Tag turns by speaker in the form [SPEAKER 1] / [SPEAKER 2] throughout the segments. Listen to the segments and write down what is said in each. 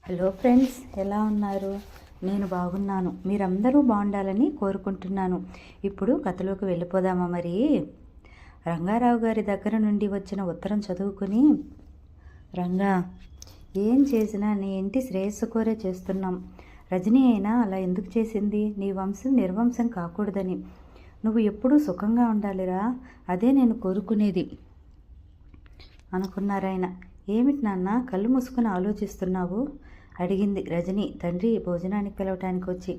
[SPEAKER 1] Hello friends, ఎలా ఉన్నారు? నేను బాగున్నాను. మీరందరూ బాగుండాలని కోరుకుంటున్నాను. ఇప్పుడు కథలోకి వెళ్ళిపోదామా? మరి రంగారావు గారి దగ్గర నుండి వచ్చిన ఉత్తరం చదువుకుని, రంగా, ఏం చేసినా నీ ఇంటి శ్రేయస్సు కోరే చేస్తున్నాం. రజనీ అయినా అలా ఎందుకు చేసింది? నీ వంశం నిర్వంశం కాకూడదని. నువ్వు ఎప్పుడూ సుఖంగా ఉండాలిరా, అదే నేను కోరుకునేది అనుకున్నారాయన. ఏమిటి నాన్న కళ్ళు మూసుకుని ఆలోచిస్తున్నావు? అడిగింది రజని తండ్రి భోజనానికి పిలవటానికి వచ్చి.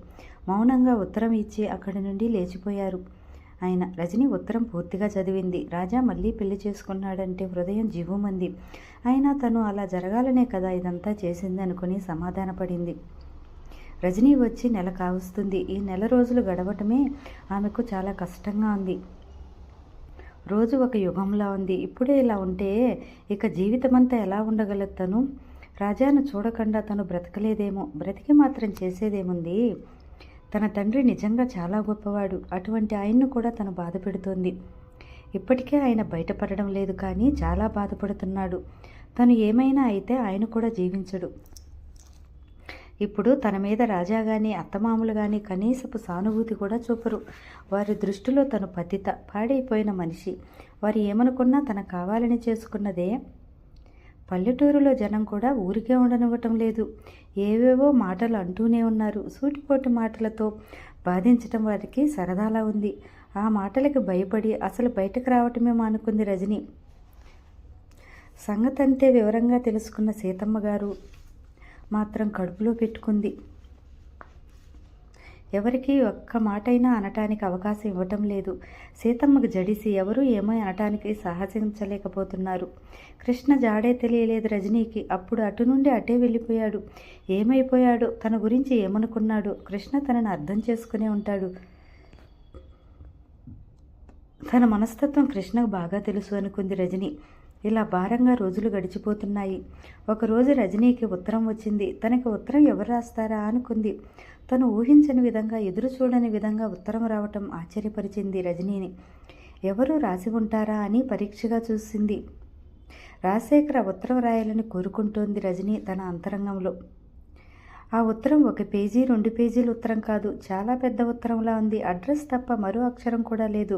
[SPEAKER 1] మౌనంగా ఉత్తరం ఇచ్చి అక్కడి నుండి లేచిపోయారు ఆయన. రజని ఉత్తరం పూర్తిగా చదివింది. రాజా మళ్ళీ పెళ్లి చేసుకున్నాడంటే హృదయం జీవమంది. అయినా తను అలా జరగాలనే కదా ఇదంతా చేసింది అనుకుని సమాధానపడింది. రజనీ వచ్చి నెల కావస్తుంది. ఈ నెల రోజులు గడవటమే ఆమెకు చాలా కష్టంగా ఉంది. రోజు ఒక యుగంలా ఉంది. ఇప్పుడే ఇలా ఉంటే ఇక జీవితమంతా ఎలా ఉండగలదు తను? రాజాను చూడకుండా తను బ్రతకలేదేమో. బ్రతికి మాత్రం చేసేదేముంది? తన తండ్రి నిజంగా చాలా గొప్పవాడు. అటువంటి ఆయన్ను కూడా తను బాధ పెడుతోంది. ఇప్పటికే ఆయన బయటపడడం లేదు, కానీ చాలా బాధపడుతున్నాడు. తను ఏమైనా అయితే ఆయన కూడా జీవించడు. ఇప్పుడు తన మీద రాజా కానీ అత్తమామలు కానీ కనీసపు సానుభూతి కూడా చూపరు. వారి దృష్టిలో తను పతిత, పాడైపోయిన మనిషి. వారు ఏమనుకున్నా తన కావాలని చేసుకున్నదే. పల్లెటూరులో జనం కూడా ఊరికే ఉండనివ్వటం లేదు. ఏవేవో మాటలు అంటూనే ఉన్నారు. సూటిపోటు మాటలతో బాధించటం వారికి సరదాలా ఉంది. ఆ మాటలకి భయపడి అసలు బయటకు రావటమే మానుకుంది రజని. సంగతంతే వివరంగా తెలుసుకున్న సీతమ్మ గారు మాత్రం కడుపులో పెట్టుకుంది. ఎవరికి ఒక్క మాటైనా అనటానికి అవకాశం ఇవ్వటం లేదు. సీతమ్మకు జడిసి ఎవరూ ఏమో అనటానికి సాహసించలేకపోతున్నారు. కృష్ణ జాడే తెలియలేదు రజనీకి. అప్పుడు అటు నుండి అటే వెళ్ళిపోయాడు. ఏమైపోయాడో, తన గురించి ఏమనుకున్నాడు? కృష్ణ తనని అర్థం చేసుకునే ఉంటాడు. తన మనస్తత్వం కృష్ణకు బాగా తెలుసు అనుకుంది రజని. ఇలా భారంగా రోజులు గడిచిపోతున్నాయి. ఒకరోజు రజనీకి ఉత్తరం వచ్చింది. తనకి ఉత్తరం ఎవరు రాస్తారా అనుకుంది. తను ఊహించని విధంగా, ఎదురు చూడని విధంగా ఉత్తరం రావటం ఆశ్చర్యపరిచింది రజనీని. ఎవరు రాసి ఉంటారా అని పరీక్షగా చూసింది. రాజశేఖర ఉత్తరం రాయాలని కోరుకుంటోంది రజనీ తన అంతరంగంలో. ఆ ఉత్తరం 1 పేజీ 2 పేజీల ఉత్తరం కాదు, చాలా పెద్ద ఉత్తరంలా ఉంది. అడ్రస్ తప్ప మరో అక్షరం కూడా లేదు.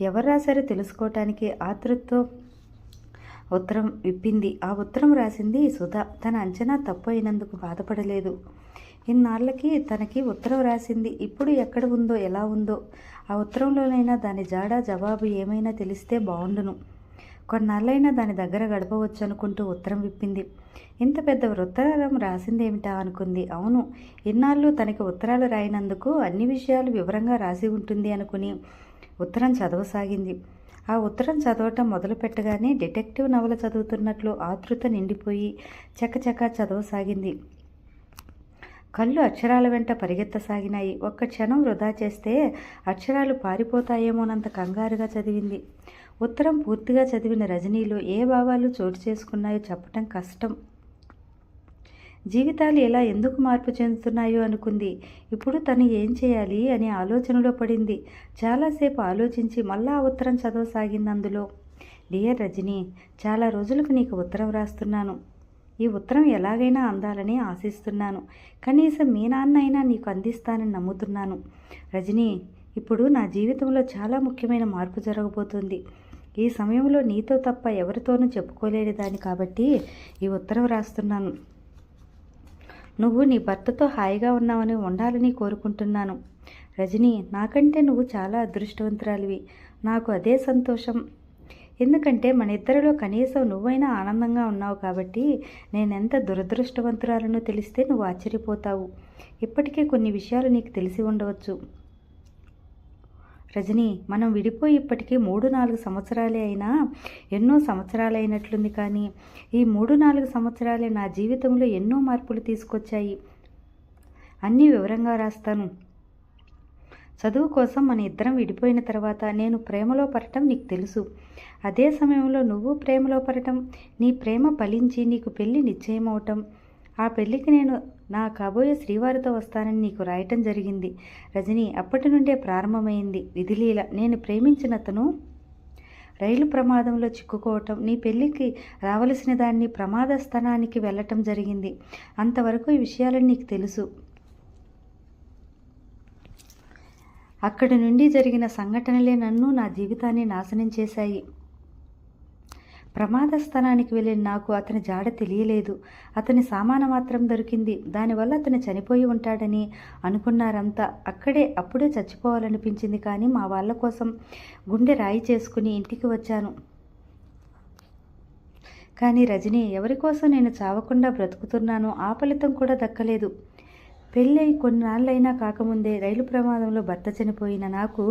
[SPEAKER 1] ఎవరు రాశారో తెలుసుకోవటానికి ఆతృతతో ఉత్తరం విప్పింది. ఆ ఉత్తరం రాసింది సుధా. తన అంచనా తప్పు అయినందుకు బాధపడలేదు. ఇన్నాళ్ళకి తనకి ఉత్తరం రాసింది. ఇప్పుడు ఎక్కడ ఉందో, ఎలా ఉందో? ఆ ఉత్తరంలోనైనా దాని జాడ జవాబు ఏమైనా తెలిస్తే బాగుండును. కొన్నాళ్ళైనా దాని దగ్గర గడపవచ్చు అనుకుంటూ ఉత్తరం విప్పింది. ఇంత పెద్ద ఉత్తరం రాసిందేమిటా అనుకుంది. అవును, ఇన్నాళ్ళు తనకి ఉత్తరాలు రాయినందుకు అన్ని విషయాలు వివరంగా రాసి ఉంటుంది అనుకుని ఉత్తరం చదవసాగింది. ఆ ఉత్తరం చదవటం మొదలు పెట్టగానే డిటెక్టివ్ నవల చదువుతున్నట్లు ఆతృత నిండిపోయి చకచకా చదవసాగింది. కళ్ళు అక్షరాల వెంట పరిగెత్తసాగినాయి. ఒక్క క్షణం వృధా చేస్తే అక్షరాలు పారిపోతాయేమోనంత కంగారుగా చదివింది. ఉత్తరం పూర్తిగా చదివిన రజనీలో ఏ భావాలు చోటు చేసుకున్నాయో చెప్పటం కష్టం. జీవితాలు ఎలా ఎందుకు మార్పు చెందుతున్నాయో అనుకుంది. ఇప్పుడు తను ఏం చేయాలి అని ఆలోచనలో పడింది. చాలాసేపు ఆలోచించి మళ్ళా ఉత్తరం చదవసాగింది. అందులో, డియర్ రజనీ, చాలా రోజులకు నీకు ఉత్తరం రాస్తున్నాను. ఈ ఉత్తరం ఎలాగైనా అందాలని ఆశిస్తున్నాను. కనీసం మీ నాన్న అయినా నీకు అందిస్తానని నమ్ముతున్నాను. రజనీ, ఇప్పుడు నా జీవితంలో చాలా ముఖ్యమైన మార్పు జరగబోతుంది. ఈ సమయంలో నీతో తప్ప ఎవరితోనూ చెప్పుకోలేని దాన్ని కాబట్టి ఈ ఉత్తరం రాస్తున్నాను. నువ్వు నీ భర్తతో హాయిగా ఉన్నావని, ఉండాలని కోరుకుంటున్నాను. రజనీ, నాకంటే నువ్వు చాలా అదృష్టవంతురాలివి. నాకు అదే సంతోషం. ఎందుకంటే మన ఇద్దరిలో కనీసం నువ్వైనా ఆనందంగా ఉన్నావు కాబట్టి. నేనెంత దురదృష్టవంతురాలనో తెలిస్తే నువ్వు ఆశ్చర్యపోతావు. ఇప్పటికే కొన్ని విషయాలు నీకు తెలిసి ఉండవచ్చు. రజనీ, మనం విడిపోయి ఇప్పటికీ 3-4 సంవత్సరాలే అయినా ఎన్నో సంవత్సరాలైనట్లుంది. కానీ ఈ 3-4 సంవత్సరాలే నా జీవితంలో ఎన్నో మార్పులు తీసుకొచ్చాయి. అన్నీ వివరంగా రాస్తాను. చదువు కోసం మన ఇద్దరం విడిపోయిన తర్వాత నేను ప్రేమలో పడటం నీకు తెలుసు. అదే సమయంలో నువ్వు ప్రేమలో పడటం, నీ ప్రేమ ఫలించి నీకు పెళ్లి నిశ్చయమవటం, ఆ పెళ్లికి నేను నా కాబోయే శ్రీవారితో వస్తానని నీకు రాయటం జరిగింది. రజనీ, అప్పటి నుండే ప్రారంభమైంది విధిలీల. నేను ప్రేమించిన అతను రైలు ప్రమాదంలో చిక్కుకోవటం, నీ పెళ్ళికి రావలసిన దాన్ని ప్రమాద స్థానానికి వెళ్ళటం జరిగింది. అంతవరకు ఈ విషయాలు నీకు తెలుసు. అక్కడి నుండి జరిగిన సంఘటనలే నన్ను, నా జీవితాన్ని నాశనం చేశాయి. ప్రమాద స్థానానికి వెళ్ళిన నాకు అతని జాడ తెలియలేదు. అతని సామాను మాత్రం దొరికింది. దానివల్ల అతను చనిపోయి ఉంటాడని అనుకున్నారంతా. అప్పుడే చచ్చిపోవాలనిపించింది. కానీ మా వాళ్ళ కోసం గుండె రాయి చేసుకుని ఇంటికి వచ్చాను. కానీ రజనీ, ఎవరి కోసం నేను చావకుండా బ్రతుకుతున్నానో ఆ ఫలితం కూడా దక్కలేదు. పెళ్ళై కొన్నాళ్ళైనా కాకముందే రైలు ప్రమాదంలో భర్త చనిపోయిన నాకు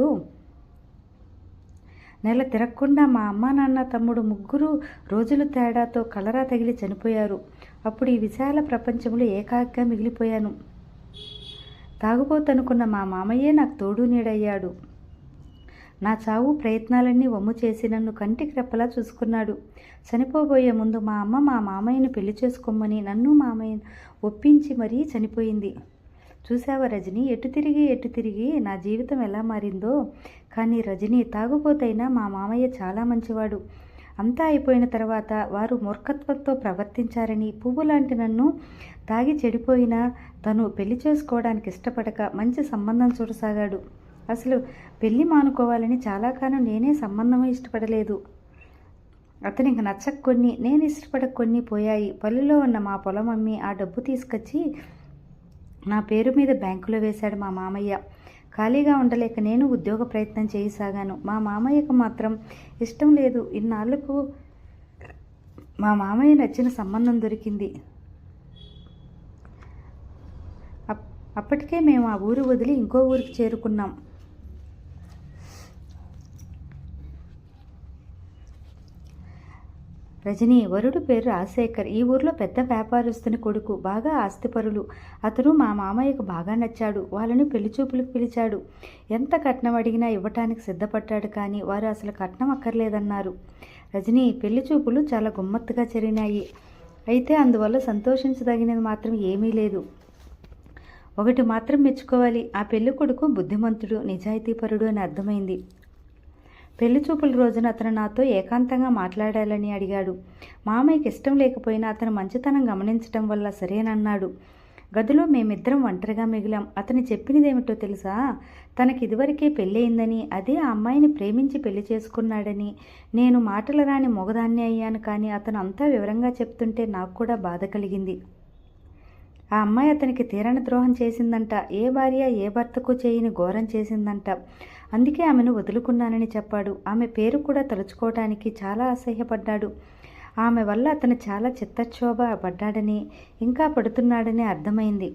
[SPEAKER 1] నెల తిరగకుండా మా అమ్మ, నాన్న, తమ్ముడు 3 రోజులు తేడాతో కలరా తగిలి చనిపోయారు. అప్పుడు ఈ విశాల ప్రపంచంలో ఏకాకిగా మిగిలిపోయాను. తాగుబోతనుకున్న మా మామయ్యే నాకు తోడు నీడయ్యాడు. నా చావు ప్రయత్నాలన్నీ వమ్ము చేసి నన్ను కంటికి రెప్పలా చూసుకున్నాడు. చనిపోబోయే ముందు మా అమ్మ మా మామయ్యను పెళ్లి చేసుకోమని నన్ను మామయ్యను ఒప్పించి మరీ చనిపోయింది. చూసావా రజనీ, ఎటు తిరిగి నా జీవితం ఎలా మారిందో. కానీ రజనీ, తాగుబోతైనా మా మామయ్య చాలా మంచివాడు. అంతా అయిపోయిన తర్వాత వారు మూర్ఖత్వంతో ప్రవర్తించారని, పువ్వు లాంటి నన్ను తాగి చెడిపోయినా తను పెళ్లి చేసుకోవడానికి ఇష్టపడక మంచి సంబంధం చూడసాగాడు. అసలు పెళ్లి మానుకోవాలని చాలా కాలం నేనే సంబంధమే ఇష్టపడలేదు. అతనికి నచ్చక కొన్ని, నేను ఇష్టపడక కొన్ని పోయాయి. పల్లెలో ఉన్న మా పొలం అమ్మి ఆ డబ్బు తీసుకొచ్చి నా పేరు మీద బ్యాంకులో వేశాడు మా మామయ్య. ఖాళీగా ఉండలేక నేను ఉద్యోగ ప్రయత్నం చేయసాగాను. మా మామయ్యకు మాత్రం ఇష్టం లేదు. ఇన్నాళ్లకు మా మామయ్య నచ్చిన సంబంధం దొరికింది. అప్పటికే మేము ఆ ఊరు వదిలి ఇంకో ఊరికి చేరుకున్నాం. రజనీ, వరుడు పేరు రాజశేఖర్. ఈ ఊర్లో పెద్ద వ్యాపారస్తుని కొడుకు. బాగా ఆస్తిపరులు. అతను మా మామయ్యకు బాగా నచ్చాడు. వాళ్ళని పెళ్లిచూపులకు పిలిచాడు. ఎంత కట్నం అడిగినా ఇవ్వటానికి సిద్ధపడ్డాడు. కానీ వారు అసలు కట్నం అక్కర్లేదన్నారు. రజనీ, పెళ్లిచూపులు చాలా గమ్మత్తుగా జరిగినాయి. అయితే అందువల్ల సంతోషించదగినది మాత్రం ఏమీ లేదు. ఒకటి మాత్రం మెచ్చుకోవాలి. ఆ పెళ్లి కొడుకు బుద్ధిమంతుడు, నిజాయితీపరుడు అని అర్థమైంది. పెళ్లిచూపుల రోజున అతను నాతో ఏకాంతంగా మాట్లాడాలని అడిగాడు. మామయ్యకి ఇష్టం లేకపోయినా అతను మంచితనం గమనించటం వల్ల సరేనన్నాడు. గదిలో మేమిద్దరం ఒంటరిగా మిగిలాం. అతను చెప్పినదేమిటో తెలుసా? తనకి ఇదివరకే పెళ్ళయిందని, అదే ఆ అమ్మాయిని ప్రేమించి పెళ్లి చేసుకున్నాడని. నేను మాటలు రాని మొగదాన్ని అయ్యాను. కానీ అతను అంతా వివరంగా చెప్తుంటే నాకు కూడా బాధ కలిగింది. ఆ అమ్మాయి అతనికి తీరని ద్రోహం చేసిందంట. ఏ భార్య ఏ భర్తకు చేయని ఘోరం చేసిందంట. అందుకే ఆమెను వదులుకున్నానని చెప్పాడు. ఆమె పేరు కూడా తలుచుకోవటానికి చాలా అసహ్యపడ్డాడు. ఆమె వల్ల అతను చాలా చిత్తక్షోభ పడ్డాడని, ఇంకా పడుతున్నాడని అర్థమైంది.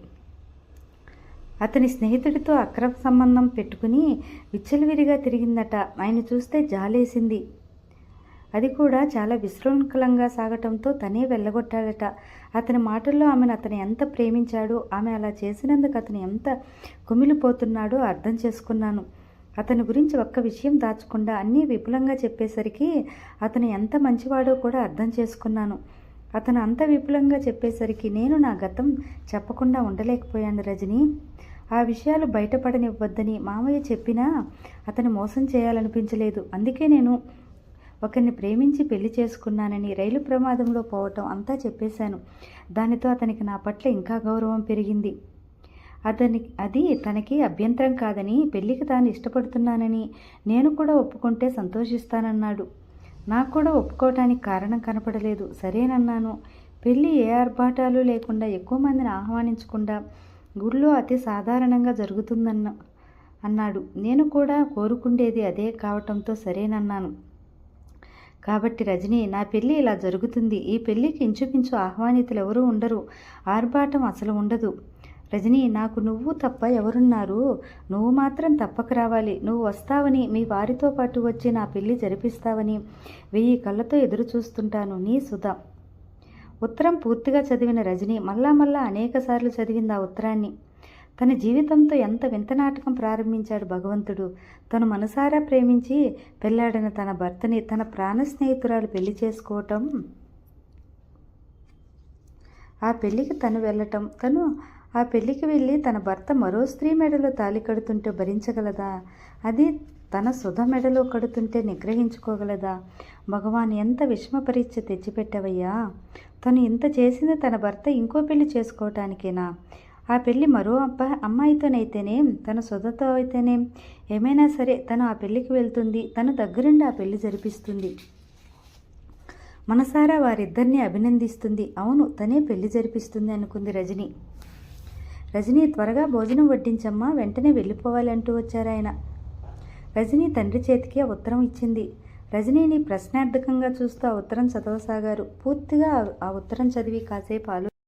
[SPEAKER 1] అతని స్నేహితుడితో అక్రమ సంబంధం పెట్టుకుని విచ్చలవిడిగా తిరిగిందట. ఆయన చూస్తే జాలేసింది. అది కూడా చాలా విశృంఖలంగా సాగటంతో తనే వెళ్ళగొట్టాడట. అతని మాటల్లో ఆమెను అతను ఎంత ప్రేమించాడో, ఆమె అలా చేసినందుకు అతను ఎంత కుమిలిపోతున్నాడో అర్థం చేసుకున్నాను. అతని గురించి ఒక్క విషయం దాచకుండా అన్నీ విపులంగా చెప్పేసరికి అతను ఎంత మంచివాడో కూడా అర్థం చేసుకున్నాను. అతను అంత విపులంగా చెప్పేసరికి నేను నా గతం చెప్పకుండా ఉండలేకపోయాను రజనీ. ఆ విషయాలు బయటపడనివ్వద్దని మామయ్య చెప్పినా అతను మోసం చేయాలనిపించలేదు. అందుకే నేను ఒకరిని ప్రేమించి పెళ్లి చేసుకున్నానని, రైలు ప్రమాదంలో పోవటం అంతా చెప్పేశాను. దానితో అతనికి నా పట్ల ఇంకా గౌరవం పెరిగింది. అది తనకి అభ్యంతరం కాదని, పెళ్లికి తాను ఇష్టపడుతున్నానని, నేను కూడా ఒప్పుకుంటే సంతోషిస్తానన్నాడు. నాకు కూడా ఒప్పుకోవటానికి కారణం కనపడలేదు. సరేనన్నాను. పెళ్ళి ఏ ఆర్భాటాలు లేకుండా, ఎక్కువ మందిని ఆహ్వానించకుండా గుడిలో అతి సాధారణంగా అన్నాడు. నేను కూడా కోరుకుండేది అదే కావటంతో సరేనన్నాను. కాబట్టి రజనీ, నా పెళ్ళి ఇలా జరుగుతుంది. ఈ పెళ్ళికి ఇంచుమించు ఆహ్వానితులు ఎవరూ ఉండరు. ఆర్భాటం అసలు ఉండదు. రజనీ, నాకు నువ్వు తప్ప ఎవరున్నారు? నువ్వు మాత్రం తప్పక రావాలి. నువ్వు వస్తావని, మీ వారితో పాటు వచ్చి నా పెళ్లి జరిపిస్తావని 1000 కళ్ళతో ఎదురు చూస్తుంటాను. నీ సుధా. ఉత్తరం పూర్తిగా చదివిన రజనీ మళ్ళా అనేకసార్లు చదివింది ఆ ఉత్తరాన్ని. తన జీవితంతో ఎంత వింత నాటకం ప్రారంభించాడు భగవంతుడు. తను మనసారా ప్రేమించి పెళ్లాడిన తన భర్తని తన ప్రాణ స్నేహితురాలు పెళ్లి చేసుకోవటం, ఆ పెళ్లికి తను వెళ్ళటం, తను ఆ పెళ్లికి వెళ్ళి తన భర్త మరో స్త్రీ మెడలో తాళి కడుతుంటే భరించగలదా? అది తన సుధ మెడలో కడుతుంటే నిగ్రహించుకోగలదా? భగవాన్, ఎంత విషమ పరీక్ష తెచ్చిపెట్టవయ్యా! తను ఇంత చేసింది తన భర్త ఇంకో పెళ్లి చేసుకోవటానికేనా? ఆ పెళ్లి మరో అమ్మాయితోనైతేనేం, తన సుధతో అయితేనేం, ఏమైనా సరే తను ఆ పెళ్లికి వెళ్తుంది. తను దగ్గరుండి ఆ పెళ్లి జరిపిస్తుంది. మనసారా వారిద్దరినీ అభినందిస్తుంది. అవును, తనే పెళ్లి జరిపిస్తుంది అనుకుంది రజని. రజని, త్వరగా భోజనం వడ్డించమ్మా, వెంటనే వెళ్ళిపోవాలి అంటూ వచ్చారాయన. రజని తండ్రి చేతికి ఆ ఉత్తరం ఇచ్చింది. రజనీని ప్రశ్నార్థకంగా చూస్తూ ఆ ఉత్తరం చదవసాగారు. పూర్తిగా ఆ ఉత్తరం చదివి కాసేపు